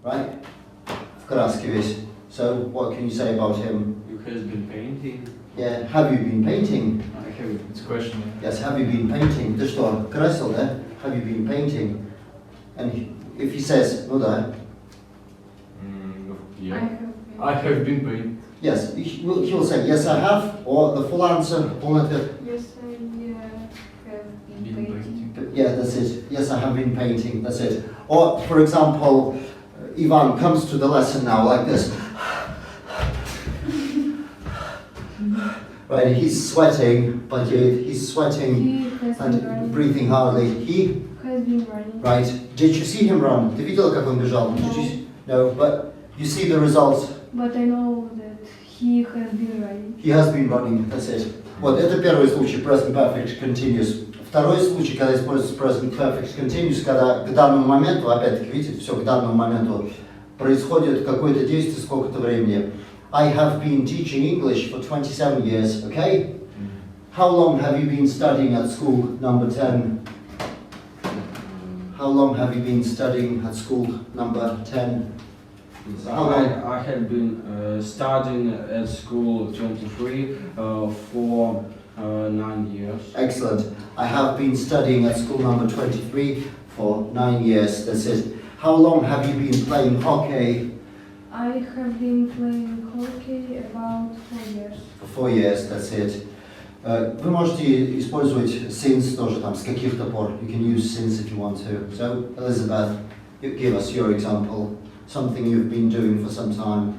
right? В краске весь. So, what can you say about him? You has been painting. Yeah, have you been painting? I have, it's a question. Yes, have you been painting? Ты что, красил, да? Have you been painting? And if he says, ну да. Yeah. I have been painting. Yes, he'll say, yes I have, or the full answer, полный ответ. Yes, I have been painting. Yeah, that's it. Yes, I have been painting, that's it. Or, for example, Ivan comes to the lesson now like this. Right, he's sweating, but he's sweating He has been and running. breathing hardly. He, Has been running. right, did you see him run? Ты видела, как он бежал? Did you, no, but you see the result. But I know that he has been running. He has been running, that's it. Вот, это первый случай, present perfect continuous. Второй случай, когда используется present perfect continuous, когда к данному моменту, опять-таки, видите, все к данному моменту, происходит какое-то действие сколько-то времени. I have been teaching English for 27 years, okay? How long have you been studying at school number 10? How long have you been studying at school number 10? I have been studying at school 23 for 9 years. Excellent. I have been studying at school number 23 for 9 years, that's it. How long have you been playing hockey? I have been playing hockey about 4 years. For 4 years, that's it. Вы можете использовать since тоже там с каких-то пор. You can use since if you want to. So, Elizabeth, you give us your example. Something you've been doing for some time.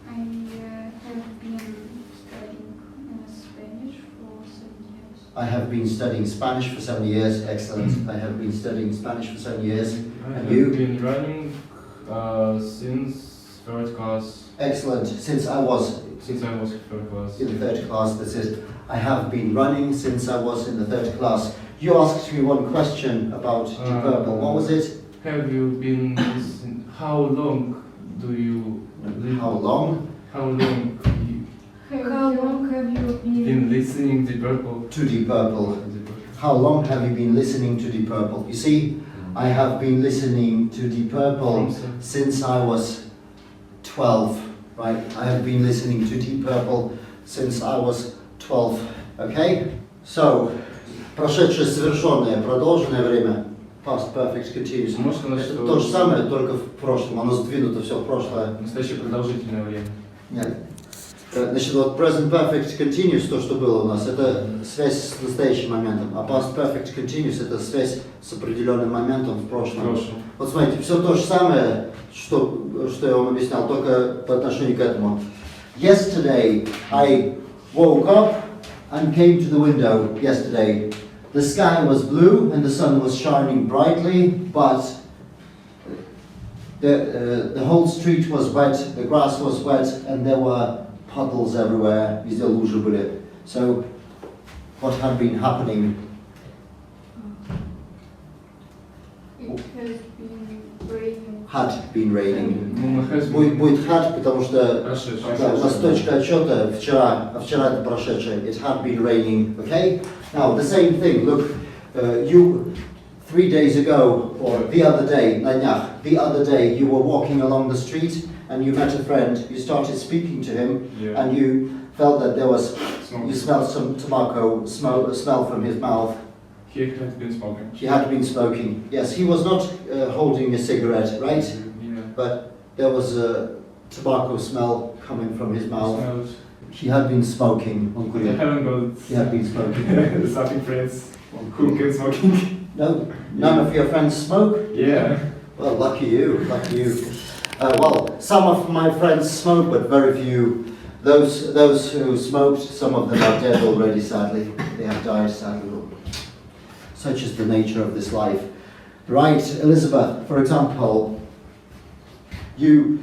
I have been studying Spanish for 7 years. I have been studying Spanish for 7 years. Excellent. I have been studying Spanish for 7 years. I And have you? been running since third class. Excellent. Since I was Third class. in the third class, that's it. I have been running since I was in the third class. You asked me one question about the verbal. What was it? Have you been listening? How long do you live? How long? How long How long have you you been listening to purple? To Deep Purple. How long have you been listening to Deep Purple? You see, I have been listening to Deep Purple since I was 12, right? I have been listening to Deep Purple since I was 12, okay? So, прошедшее совершенное, продолженное время, past perfect continuous. Можно сказать, Это что то же самое, только в прошлом, оно сдвинуто все в прошлое. настоящее продолжительное время. Нет. Значит, вот present perfect continuous, то, что было у нас, это связь с настоящим моментом, а past perfect continuous это связь с определенным моментом в прошлом. Вот смотрите, все то же самое, что я вам объяснял, только по отношению к этому. Yesterday I woke up and came to the window yesterday. The sky was blue and the sun was shining brightly, but the whole street was wet, the grass was wet, and there were puddles everywhere. Везде лужи были. So, what had been happening? It has been raining. Had been raining. Будет Будет had, потому что прошедшее. да, у нас точка отсчета вчера, а вчера это прошедшее. It had been raining, okay? Now, the same thing, look, you 3 days ago, or the other day, на днях, the other day, you were walking along the street and you met a friend, you started speaking to him, Yeah. and you felt that there was, Smoke. you smelled some tobacco smell from his mouth. He had been smoking. He had been smoking. Yes, he was not holding a cigarette, right? Yeah. But there was a tobacco smell coming from his mouth. Smells. He had been smoking. Он I курил. haven't got He had been smoking. something friends who can smoking. No, none of your friends smoke? Yeah. Well, lucky you, lucky you. Well, some of my friends smoke, but very few. Those who smoked, some of them are dead already, sadly. They have died, sadly. Such is the nature of this life. Right, Elizabeth, for example, you,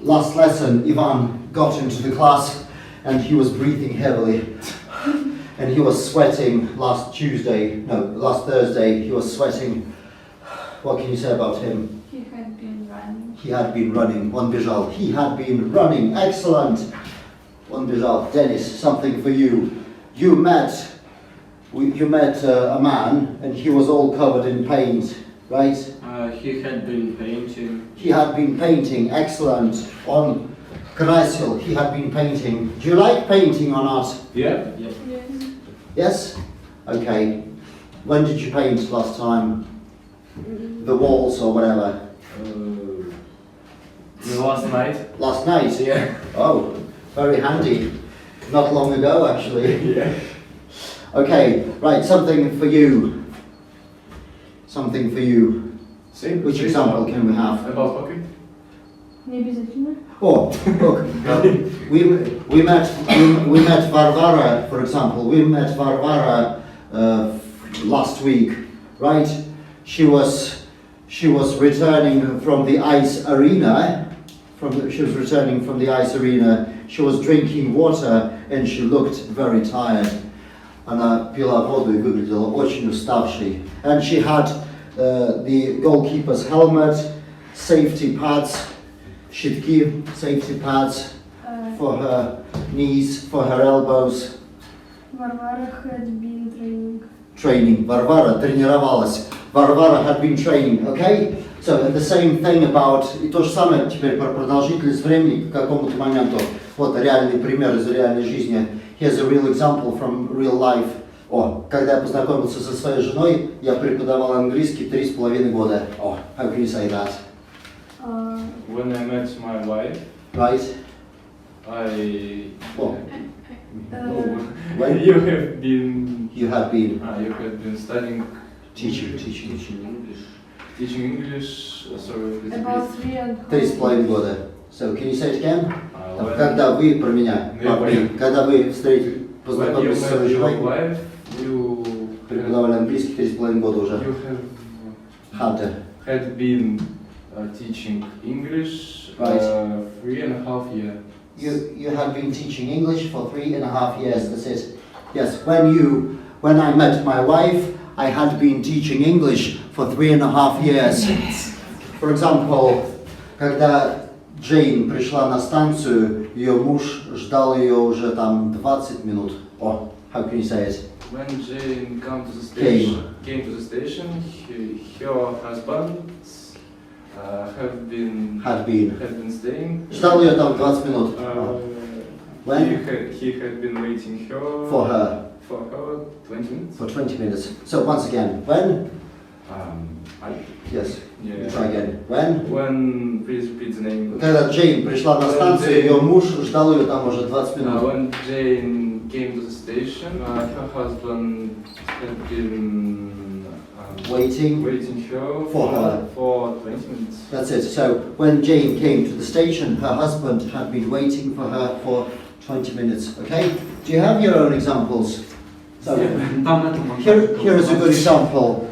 last lesson, Ivan got into the class and he was breathing heavily. And he was sweating last Thursday, he was sweating. What can you say about him? He had been running. He had been running. Он бежал. He had been running. Excellent. Он бежал. Dennis, something for you. You met a man and he was all covered in paint, right? He had been painting. He had been painting, excellent. On Karasil, he had been painting. Do you like painting or not? Yeah. Yes. Yes. Yes? Okay. When did you paint last time? The walls or whatever? Last night. Last night? Yeah. Oh, very handy. Not long ago, actually. Yeah. Okay, right, something for you. Something for you. Say, Which say example can we have? About hockey? Не обязательно. Oh, look, we met Varvara, for example. We met Varvara last week, right? She was returning from the ice arena. She was returning from the ice arena. She was drinking water and she looked very tired. Она пила воду и выглядела очень уставшей. And she had the goalkeeper's helmet, safety pads, щитки, safety pads for her knees, for her elbows. Varvara had been training. Training. Varvara тренировалась. Varvara had been training, okay? So the same thing about, и то же самое теперь про продолжительность времени к какому-то моменту. Вот реальный пример из реальной жизни. Here's a real example from real life. О, когда я познакомился со своей женой, я преподавал английский 3,5 года. О, how can you say that? When I met my wife, Right? I. Oh. When you have been. You have been You have been studying. teaching. English. Teaching English. Sorry. please About repeat. 3,5 года. So can you say it again? When- Когда вы про меня, Я понял. когда вы встретили, When you познакомились с своей met your женой, wife, you преподавали английский 3,5 года уже. you Had had been teaching English Right. 3.5 years. you had been teaching English for 3.5 years. That's it. Yes. When I met my wife, I had been teaching English for 3.5 years. For example, когда Джейн пришла на станцию, ее муж ждал ее уже там 20 минут. Oh, how can you say it? When Jane came to the station, her husband had been staying. Ждал ее там 20 минут. When? He had been waiting For her. for her 20 minutes. For 20 minutes. So once again, when? Yes. Yeah. Try again. When? When, please repeat the name. Когда Джейн пришла на станцию, ее муж ждал ее там уже 20 минут. When Jane came to the station, her husband had been Waiting. her For her. for 20 minutes. That's it. So when Jane came to the station, her husband had been waiting for her for 20 minutes. Okay? Do you have your own examples? So here is a good example.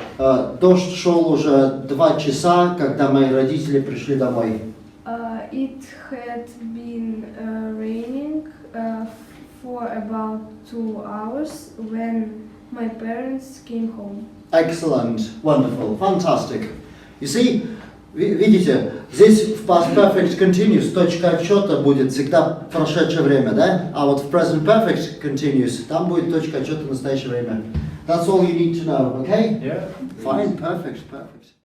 Дождь шел уже 2 часа, когда мои родители пришли домой. It had been raining for about 2 hours when my parents came home. Excellent, wonderful, fantastic. You see, видите, здесь в past perfect continuous точка отсчета будет всегда прошедшее время, да? А вот в present perfect continuous там будет точка отсчета настоящее время. That's all you need to know, okay? Yeah. Fine, perfect, perfect.